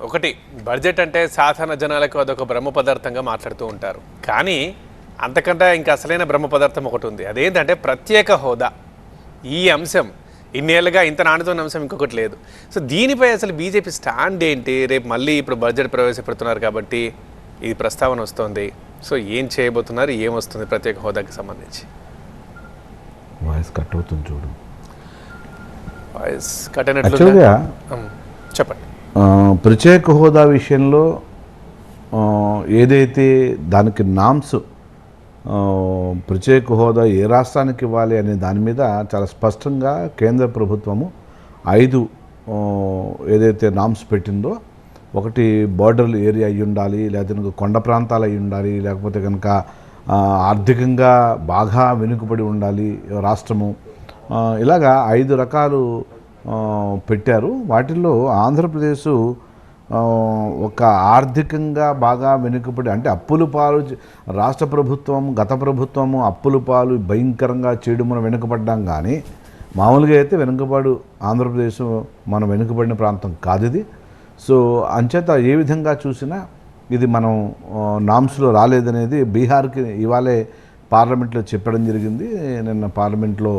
ఒకటి బడ్జెట్ అంటే సాధారణ జనాలకు అదొక బ్రహ్మ పదార్థంగా మాట్లాడుతూ ఉంటారు. కానీ అంతకంటే ఇంకా అసలైన బ్రహ్మ పదార్థం ఒకటి ఉంది. అదేంటంటే ప్రత్యేక హోదా. ఈ అంశం ఇన్నేళ్ళుగా ఇంత నాణ్యత అంశం ఇంకొకటి లేదు. సో దీనిపై అసలు బీజేపీ స్టాండ్ ఏంటి? రేపు మళ్ళీ ఇప్పుడు బడ్జెట్ ప్రవేశపెడుతున్నారు కాబట్టి ఇది ప్రస్తావన వస్తుంది. సో ఏం చేయబోతున్నారు, ఏమొస్తుంది ప్రత్యేక హోదాకి సంబంధించి? వాయిస్ కట్ అవుతుంది చూడు. వాయిస్ కట్ అయినట్లు చెప్పండి. ప్రత్యేక హోదా విషయంలో ఏదైతే దానికి నామ్స్ ప్రత్యేక హోదా ఏ రాష్ట్రానికి ఇవ్వాలి అనే దాని మీద చాలా స్పష్టంగా కేంద్ర ప్రభుత్వము 5 ఏదైతే నామ్స్ పెట్టిందో, ఒకటి బార్డర్ ఏరియా అయి ఉండాలి, లేకపోతే కొండ ప్రాంతాలు అయి ఉండాలి, లేకపోతే కనుక ఆర్థికంగా బాగా వెనుకబడి ఉండాలి రాష్ట్రము, ఇలాగా 5 రకాలు పెట్టారు. వాటిల్లో ఆంధ్రప్రదేశ్ ఒక ఆర్థికంగా బాగా వెనుకబడి, అంటే అప్పుల పాలు రాష్ట్ర ప్రభుత్వం గత ప్రభుత్వము అప్పుల పాలు భయంకరంగా చేయడం మనం వెనుకబడ్డాం. కానీ మామూలుగా అయితే వెనుకబడు ఆంధ్రప్రదేశ్ మనం వెనుకబడిన ప్రాంతం కాదు ఇది. సో అంచేత ఏ విధంగా చూసినా ఇది మనం నామ్స్లో రాలేదనేది బీహార్కి ఇవాళే పార్లమెంట్లో చెప్పడం జరిగింది. నిన్న పార్లమెంట్లో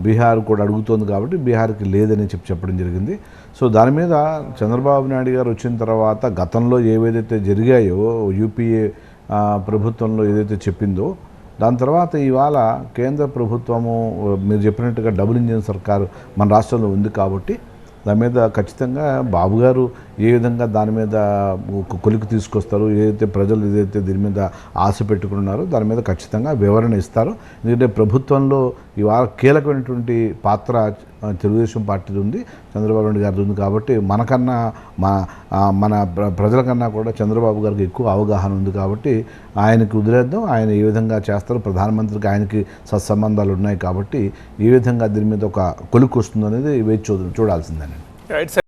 బీహార్ కూడా అడుగుతోంది కాబట్టి బీహార్కి లేదని చెప్పడం జరిగింది. సో దాని మీద చంద్రబాబు నాయుడు గారు వచ్చిన తర్వాత గతంలో ఏవేదైతే జరిగాయో యూపీఏ ప్రభుత్వంలో ఏదైతే చెప్పిందో, దాని తర్వాత ఇవాళ కేంద్ర ప్రభుత్వము మీరు చెప్పినట్టుగా డబుల్ ఇంజిన్ సర్కారు మన రాష్ట్రంలో ఉంది కాబట్టి దాని మీద ఖచ్చితంగా బాబు గారు ఏ విధంగా దాని మీద కొలికి తీసుకొస్తారు, ఏదైతే ప్రజలు ఏదైతే దీని మీద ఆశ పెట్టుకున్నారో దాని మీద ఖచ్చితంగా వివరణ ఇస్తారు. ఎందుకంటే ప్రభుత్వంలో ఇవాళ కీలకమైనటువంటి పాత్ర తెలుగుదేశం పార్టీది ఉంది, చంద్రబాబు నాయుడు గారిది ఉంది. కాబట్టి మనకన్నా మన ప్రజల కన్నా కూడా చంద్రబాబు గారికి ఎక్కువ అవగాహన ఉంది. కాబట్టి ఆయనకి వదిలేద్దాం, ఆయన ఏ విధంగా చేస్తారో, ప్రధానమంత్రికి ఆయనకి సత్సంబంధాలు ఉన్నాయి కాబట్టి ఏ విధంగా దీని మీద ఒక కొలికి వస్తుందనేది వేచి చూడాల్సిందేనండి.